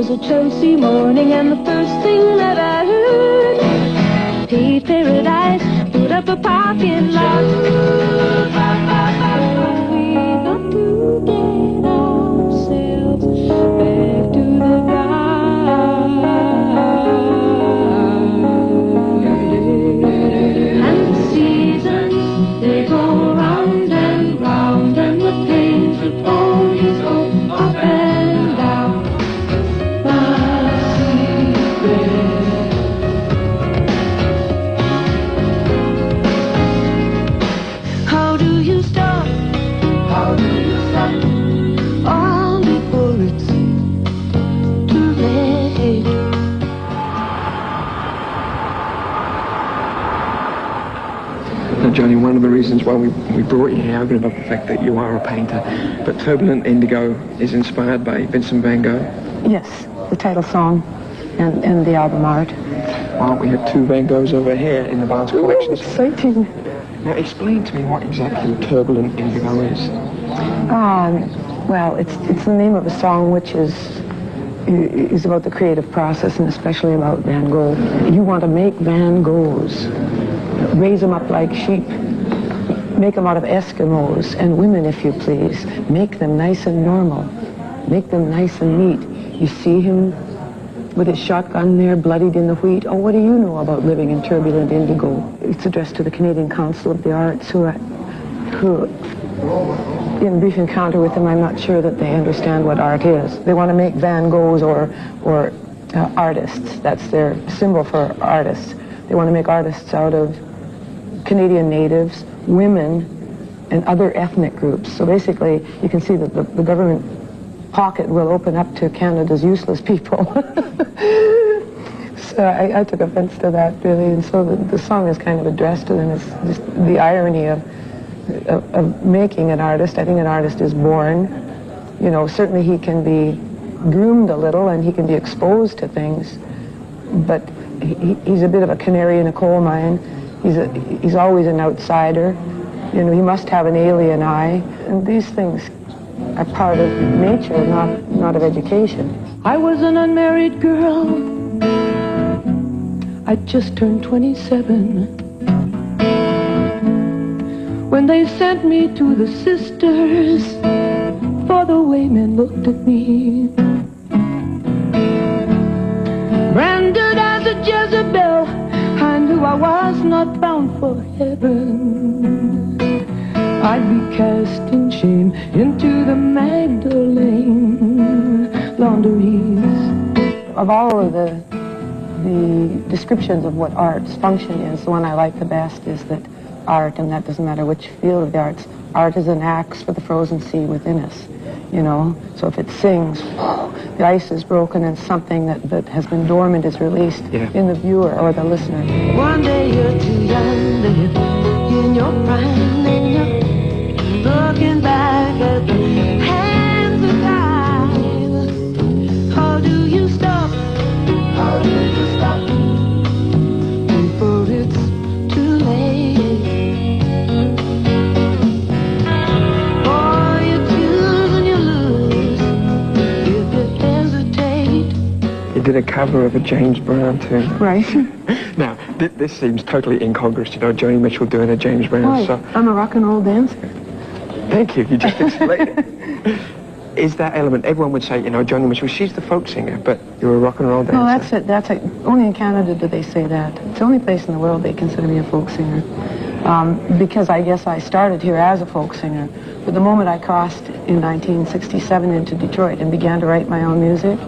was a Chelsea morning, and the first thing that I heard, paved paradise, put up a parking lot. We got to get ourselves back to the garden. And the seasons, they go round and round, and the things that always go up and down. How do you stop? How do you stop? All before it's too late. Now, Joni, one of the reasons why we brought you here, over and above the fact that you are a painter, but Turbulent Indigo is inspired by Vincent van Gogh. Yes, the title song and the album art. Well, we have two Van Goghs over here in the Barnes collection. Exciting. Now, explain to me what exactly Turbulent Indigo is. Well, it's the name of a song which is about the creative process, and especially about Van Gogh. You want to make Van Goghs, raise them up like sheep, make them out of Eskimos, and women, if you please. Make them nice and normal. Make them nice and neat. You see him with his shotgun there, bloodied in the wheat. Oh, what do you know about living in Turbulent Indigo? It's addressed to the Canadian Council of the Arts, who in brief encounter with them, I'm not sure that they understand what art is. They want to make Van Goghs or artists. That's their symbol for artists. They want to make artists out of Canadian natives, women, and other ethnic groups. So basically, you can see that the government pocket will open up to Canada's useless people. So I took offense to that, really, and so the song is kind of addressed to them. It's just the irony of making an artist. I think an artist is born. You know, certainly he can be groomed a little and he can be exposed to things, but he's a bit of a canary in a coal mine. He's always an outsider. You know, he must have an alien eye, and these things are part of nature, not of education. I was an unmarried girl. I just turned 27 when they sent me to the sisters for the way men looked at me. Branded as a Jezebel, I knew I was not bound for heaven. I'd be cast in shame into the Magdalene laundries. Of all of the descriptions of what art's function is, the one I like the best is that art, and that doesn't matter which field of the arts, art is an axe for the frozen sea within us, you know. So if it sings, the ice is broken and something that has been dormant is released in the viewer or the listener. One day you're too young, in your prime, and you're looking back at the hands of time. How do you stop? How do you stop? Before it's too late. For you choose and you lose if you hesitate. You did a cover of a James Brown tune. Right. Now, this seems totally incongruous, you know, Joni Mitchell doing a James Brown. Why? So I'm a rock and roll dancer. thank you, you just explained it. Is that element, everyone would say, you know, Joni Mitchell, she's the folk singer, but you're a rock and roll dancer. No, that's it. Only in Canada do they say that. It's the only place in the world they consider me a folk singer. Because I guess I started here as a folk singer. But the moment I crossed in 1967 into Detroit and began to write my own music,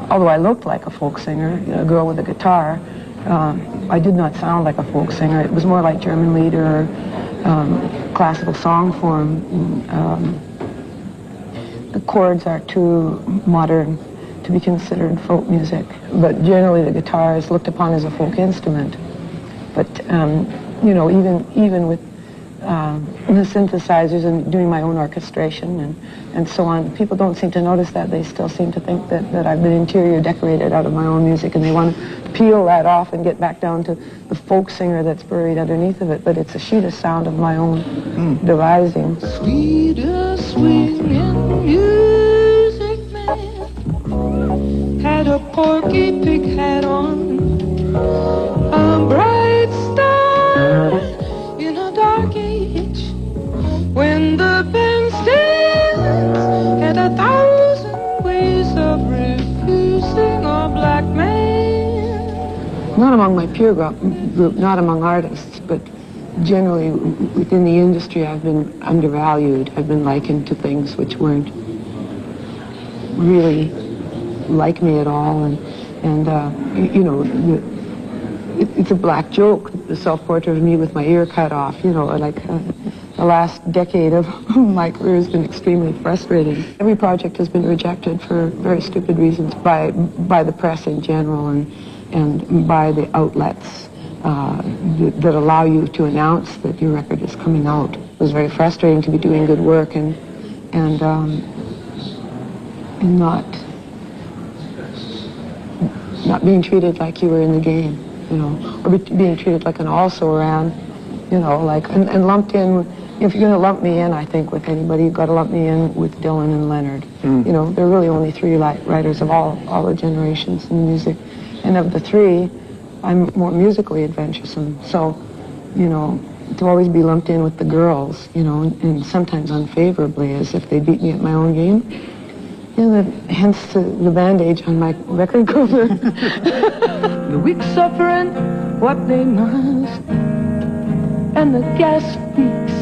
although I looked like a folk singer, you know, a girl with a guitar, I did not sound like a folk singer. It was more like German lied or classical song form. The chords are too modern to be considered folk music, but generally the guitar is looked upon as a folk instrument. But you know, even with the synthesizers and doing my own orchestration and so on, people don't seem to notice that. They still seem to think that I've been interior decorated out of my own music, and they want to peel that off and get back down to the folk singer that's buried underneath of it. But it's a sheet of sound of my own devising. Sweetest swinging music man had a Porky Pig hat on, a bright star in a dark age, when the band stands at 1,000 ways of refusing a black man. Not among my peer group, not among artists, but generally within the industry I've been undervalued. I've been likened to things which weren't really like me at all, and you know, it's a black joke, the self-portrait of me with my ear cut off, you know, like the last decade of my career has been extremely frustrating. Every project has been rejected for very stupid reasons by the press in general and by the outlets that allow you to announce that your record is coming out. It was very frustrating to be doing good work and not being treated like you were in the game, you know, or being treated like an also-ran, you know, like, and lumped in. If you're going to lump me in, I think, with anybody, you've got to lump me in with Dylan and Leonard. You know, there are really only three writers of all the generations in music. And of the three, I'm more musically adventuresome. So, you know, to always be lumped in with the girls, you know, and sometimes unfavorably, as if they beat me at my own game, you know, hence the bandage on my record cover. The weak suffering what they must, and the gas leaks,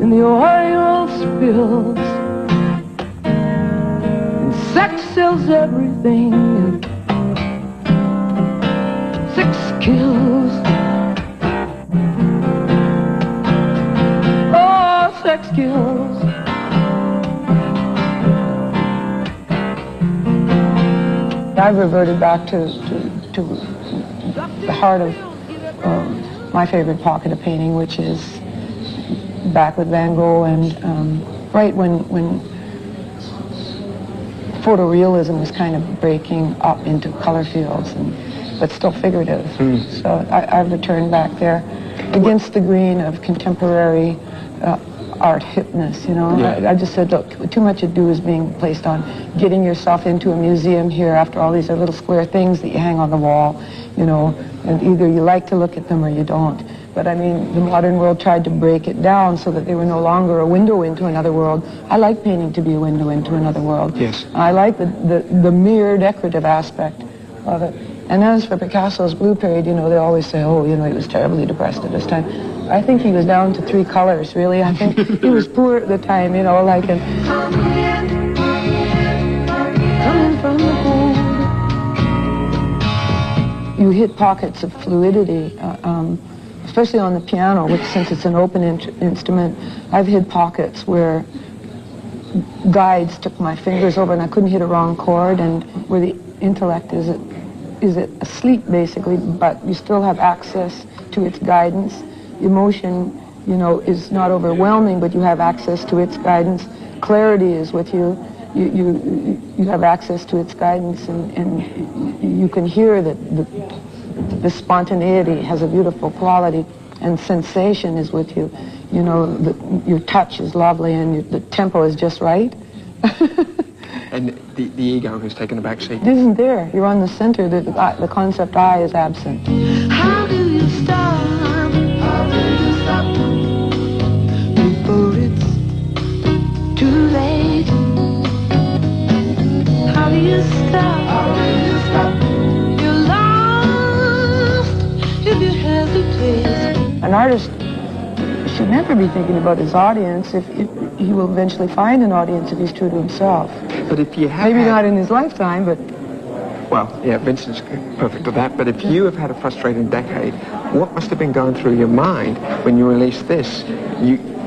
and the oil spills, and sex sells everything, and sex kills. Oh, sex kills. I've reverted back to the heart of my favorite pocket of painting, which is back with Van Gogh, and right when photorealism was kind of breaking up into color fields, but still figurative. So I've returned back there against the grain of contemporary art hipness, you know. Yeah. I just said, look, too much ado is being placed on getting yourself into a museum here after all these are little square things that you hang on the wall, you know, and either you like to look at them or you don't. But I mean, the modern world tried to break it down so that they were no longer a window into another world. I like painting to be a window into another world. Yes. I like the mere decorative aspect of it. And as for Picasso's Blue Period, you know, they always say, oh, you know, he was terribly depressed at this time. I think he was down to 3 colors, really. I think he was poor at the time, you know, like, and coming from the cold. You hit pockets of fluidity, especially on the piano, which, since it's an open instrument, I've hit pockets where guides took my fingers over and I couldn't hit a wrong chord, and where the intellect is asleep, basically, but you still have access to its guidance. Emotion, you know, is not overwhelming, but you have access to its guidance. Clarity is with you. You have access to its guidance, and you can hear that the spontaneity has a beautiful quality, and sensation is with you. You know, your touch is lovely, and the tempo is just right. And the ego has taken a back seat. It isn't there. You're on the center. The concept I is absent. How do you stop? How do you stop before it's too late? How do you stop? How do you stop? You're lost if you hesitate. An artist should never be thinking about his audience. If he will eventually find an audience if he's true to himself. But if you have Maybe not in his lifetime, but... Well, yeah, Vincent's perfect at that, but if you have had a frustrating decade, what must have been going through your mind when you released this?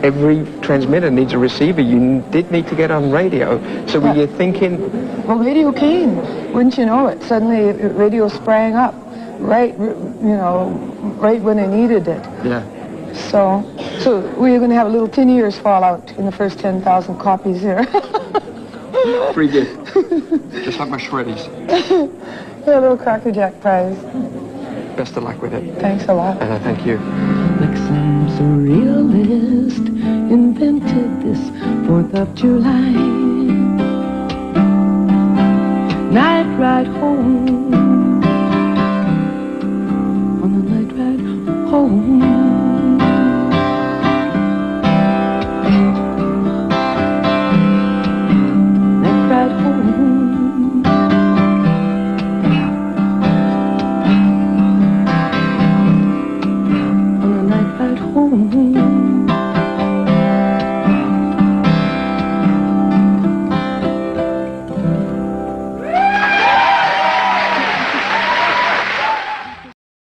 Every transmitter needs a receiver. You did need to get on radio. So were you thinking... Well, radio came. Wouldn't you know it? Suddenly, radio sprang up, right when I needed it. Yeah. So we're going to have a little 10 years fallout in the first 10,000 copies here. Free gift. Just like my shreddies. Yeah, a little Cracker Jack prize. Best of luck with it. Thanks a lot. Thank you. Like some surrealist invented this 4th of July. night ride home, on the night ride home.